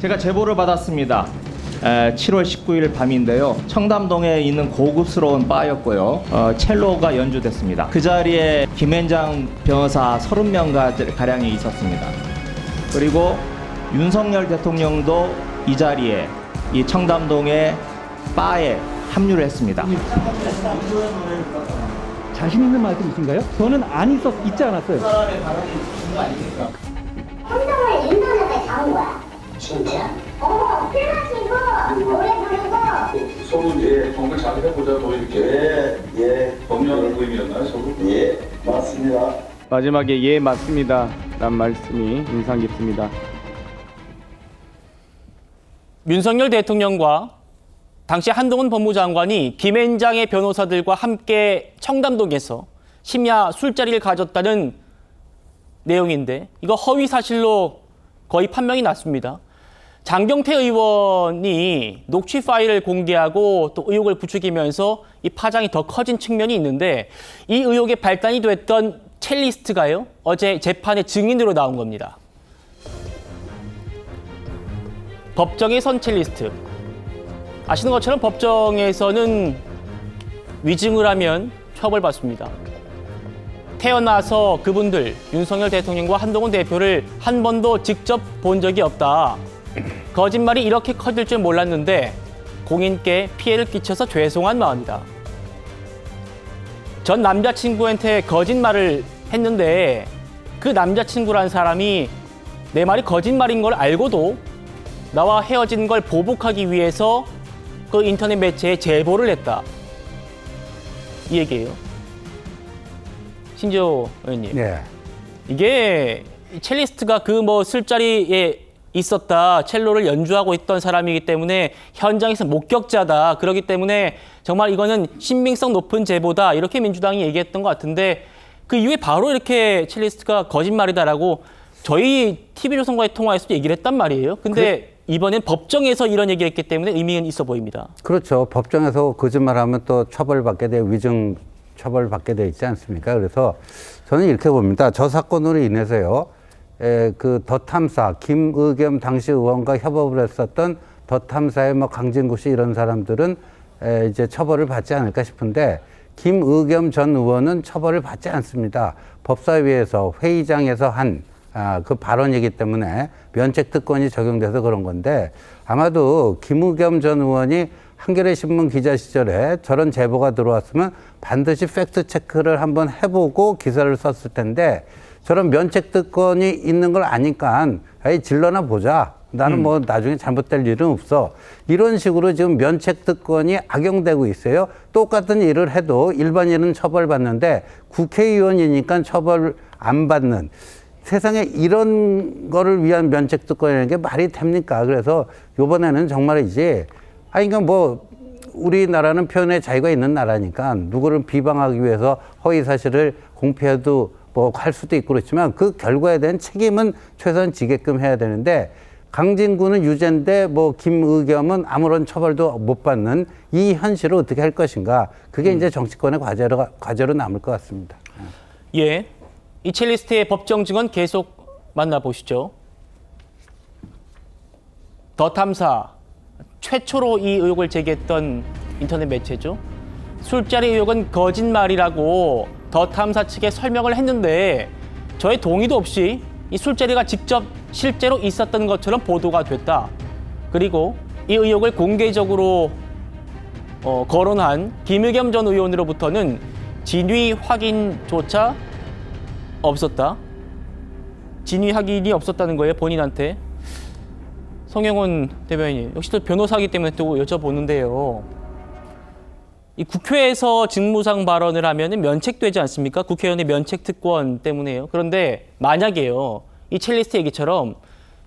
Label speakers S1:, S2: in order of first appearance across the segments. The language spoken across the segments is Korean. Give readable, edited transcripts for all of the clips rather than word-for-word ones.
S1: 제가 제보를 받았습니다. 7월 19일 밤인데요. 청담동에 있는 고급스러운 바였고요. 첼로가 연주됐습니다. 그 자리에 김앤장 변호사 30명 가량이 있었습니다. 그리고 윤석열 대통령도 이 자리에 이 청담동의 바에 합류를 했습니다.
S2: 자신 있는 말씀이신가요? 저는 안 있지 않았어요.
S1: 사람의 발언이 있는 거 아닙니까?
S3: 행동을 인터넷에 담은 거야.
S4: 진짜?
S3: 술 마시고 노래 부르고
S4: 서로 이제 정말 잘 해보자 뭐 이렇게 법령하는 의미였나요 서로? 예 맞습니다.
S5: 마지막에 예 맞습니다 라는 말씀이 인상 깊습니다.
S6: 윤석열 대통령과 당시 한동훈 법무장관이 김앤장의 변호사들과 함께 청담동에서 심야 술자리를 가졌다는 내용인데 이거 허위 사실로 거의 판명이 났습니다. 장경태 의원이 녹취 파일을 공개하고 또 의혹을 부추기면서 이 파장이 더 커진 측면이 있는데 이 의혹의 발단이 됐던 첼리스트가요, 어제 재판의 증인으로 나온 겁니다. 법정에 선 첼리스트. 아시는 것처럼 법정에서는 위증을 하면 처벌받습니다. 태어나서 그분들, 윤석열 대통령과 한동훈 대표를 한 번도 직접 본 적이 없다. 거짓말이 이렇게 커질 줄 몰랐는데 공인께 피해를 끼쳐서 죄송한 마음이다. 전 남자친구한테 거짓말을 했는데 그 남자친구란 사람이 내 말이 거짓말인 걸 알고도 나와 헤어진 걸 보복하기 위해서 그 인터넷 매체에 제보를 했다. 이 얘기예요. 신지호 의원님.
S7: 네.
S6: 이게 첼리스트가 그 뭐 술자리에 있었다, 첼로를 연주하고 있던 사람이기 때문에 현장에서 목격자다. 그렇기 때문에 정말 이거는 신빙성 높은 제보다 이렇게 민주당이 얘기했던 것 같은데 그 이후에 바로 이렇게 첼리스트가 거짓말이다라고 저희 TV조선과의 통화에서도 얘기를 했단 말이에요. 근데 이번엔 법정에서 이런 얘기를 했기 때문에 의미는 있어 보입니다.
S7: 그렇죠. 법정에서 거짓말하면 또 처벌받게 돼 위증 처벌받게 돼 있지 않습니까? 그래서 저는 이렇게 봅니다. 저 사건으로 인해서요. 그 더 탐사 김의겸 당시 의원과 협업을 했었던 더 탐사의 뭐 강진구 씨 이런 사람들은 이제 처벌을 받지 않을까 싶은데 김의겸 전 의원은 처벌을 받지 않습니다. 법사위에서 회의장에서 한 그 발언이기 때문에 면책특권이 적용돼서 그런 건데 아마도 김의겸 전 의원이 한겨레 신문 기자 시절에 저런 제보가 들어왔으면 반드시 팩트 체크를 한번 해보고 기사를 썼을 텐데 저런 면책특권이 있는 걸 아니까 아예 질러나 보자. 나는 뭐 나중에 잘못될 일은 없어. 이런 식으로 지금 면책특권이 악용되고 있어요. 똑같은 일을 해도 일반인은 처벌받는데 국회의원이니까 처벌 안 받는. 세상에 이런 거를 위한 면책특권이라는 게 말이 됩니까? 그래서 이번에는 정말이지. 그러니까 뭐 우리나라는 표현의 자유가 있는 나라니까 누구를 비방하기 위해서 허위 사실을 공표해도 뭐 할 수도 있고 그렇지만 그 결과에 대한 책임은 최소한 지게끔 해야 되는데 강진구는 유죄인데 뭐 김의겸은 아무런 처벌도 못 받는 이 현실을 어떻게 할 것인가. 그게 이제 정치권의 과제로 남을 것 같습니다.
S6: 예. 이 첼리스트의 법정 증언 계속 만나보시죠. 더 탐사, 최초로 이 의혹을 제기했던 인터넷 매체죠. 술자리 의혹은 거짓말이라고 더 탐사 측에 설명을 했는데 저의 동의도 없이 이 술자리가 직접 실제로 있었던 것처럼 보도가 됐다. 그리고 이 의혹을 공개적으로 거론한 김의겸 전 의원으로부터는 진위 확인조차 없었다. 진위 확인이 없었다는 거예요, 본인한테. 성영훈 대변인, 역시 또 변호사이기 때문에 또 여쭤보는데요. 이 국회에서 직무상 발언을 하면 면책되지 않습니까? 국회의원의 면책특권 때문에요. 그런데 만약에요, 이 첼리스트 얘기처럼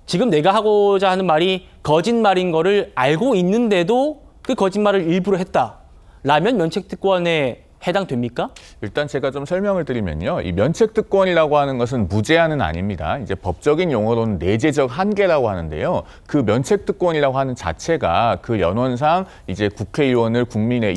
S6: 지금 내가 하고자 하는 말이 거짓말인 거를 알고 있는데도 그 거짓말을 일부러 했다라면 면책특권에 해당됩니까?
S8: 일단 제가 좀 설명을 드리면요. 이 면책특권이라고 하는 것은 무제한은 아닙니다. 이제 법적인 용어로는 내재적 한계라고 하는데요. 그 면책특권이라고 하는 자체가 그 연원상 이제 국회의원을 국민의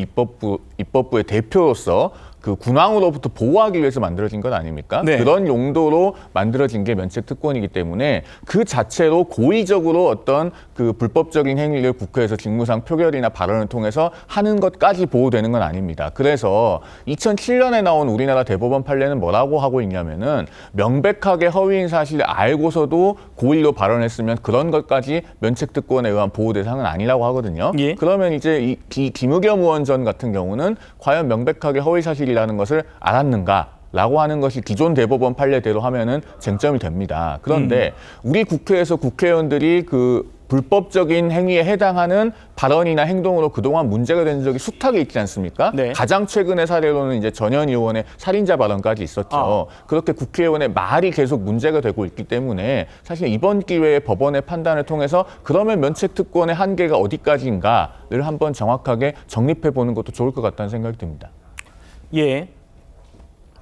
S8: 입법부의 대표로서 그 군왕으로부터 보호하기 위해서 만들어진 것 아닙니까?
S6: 네.
S8: 그런 용도로 만들어진 게 면책특권이기 때문에 그 자체로 고의적으로 어떤 그 불법적인 행위를 국회에서 직무상 표결이나 발언을 통해서 하는 것까지 보호되는 건 아닙니다. 그래서 2007년에 나온 우리나라 대법원 판례는 뭐라고 하고 있냐면은 명백하게 허위인 사실을 알고서도 고의로 발언했으면 그런 것까지 면책특권에 의한 보호 대상은 아니라고 하거든요.
S6: 예.
S8: 그러면 이제 이 김의겸 의원 전 같은 경우는 과연 명백하게 허위 사실이라는 것을 알았는가? 라고 하는 것이 기존 대법원 판례대로 하면은 쟁점이 됩니다. 그런데 우리 국회에서 국회의원들이 그 불법적인 행위에 해당하는 발언이나 행동으로 그동안 문제가 된 적이 숱하게 있지 않습니까?
S6: 네.
S8: 가장 최근의 사례로는 이제 전현 의원의 살인자 발언까지 있었죠. 그렇게 국회의원의 말이 계속 문제가 되고 있기 때문에 사실 이번 기회에 법원의 판단을 통해서 그러면 면책특권의 한계가 어디까지인가를 한번 정확하게 정립해 보는 것도 좋을 것 같다는 생각이 듭니다.
S6: 예.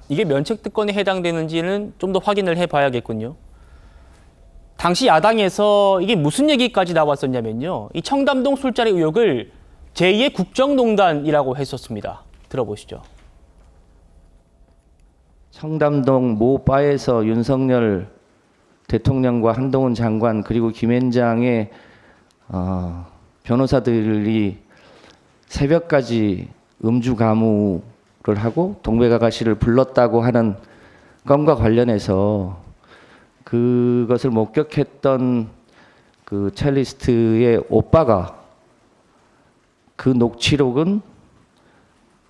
S6: 이게 면책특권에 해당되는지는 좀 더 확인을 해봐야겠군요. 당시 야당에서 이게 무슨 얘기까지 나왔었냐면요. 이 청담동 술자리 의혹을 제2의 국정농단이라고 했었습니다. 들어보시죠.
S1: 청담동 모 바에서 윤석열 대통령과 한동훈 장관 그리고 김앤장의 변호사들이 새벽까지 음주 가무를 하고 동백아가씨를 불렀다고 하는 건과 관련해서 그것을 목격했던 그 첼리스트의 오빠가 그 녹취록은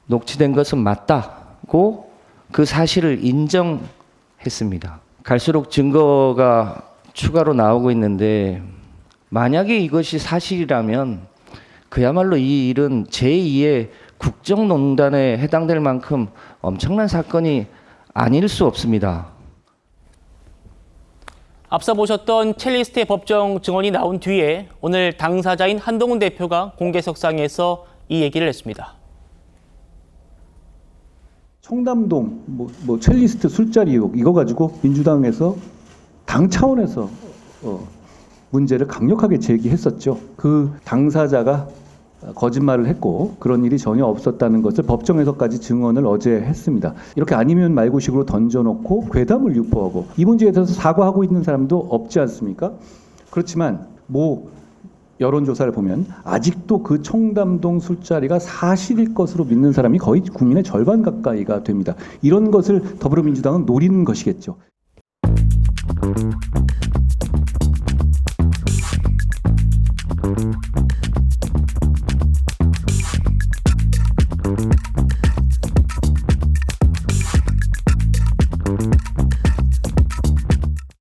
S1: 녹취된 것은 맞다고 그 사실을 인정했습니다. 갈수록 증거가 추가로 나오고 있는데 만약에 이것이 사실이라면 그야말로 이 일은 제2의 국정농단에 해당될 만큼 엄청난 사건이 아닐 수 없습니다.
S6: 앞서 보셨던 첼리스트의 법정 증언이 나온 뒤에 오늘 당사자인 한동훈 대표가 공개석상에서 이 얘기를 했습니다.
S2: 청담동 뭐 첼리스트 술자리 의혹 이거 가지고 민주당에서 당 차원에서 문제를 강력하게 제기했었죠. 그 당사자가 거짓말을 했고 그런 일이 전혀 없었다는 것을 법정에서까지 증언을 어제 했습니다. 이렇게 아니면 말고식으로 던져놓고 괴담을 유포하고 이 문제에 대해서 사과하고 있는 사람도 없지 않습니까? 그렇지만 여론조사를 보면 아직도 그 청담동 술자리가 사실일 것으로 믿는 사람이 거의 국민의 절반 가까이가 됩니다. 이런 것을 더불어민주당은 노리는 것이겠죠.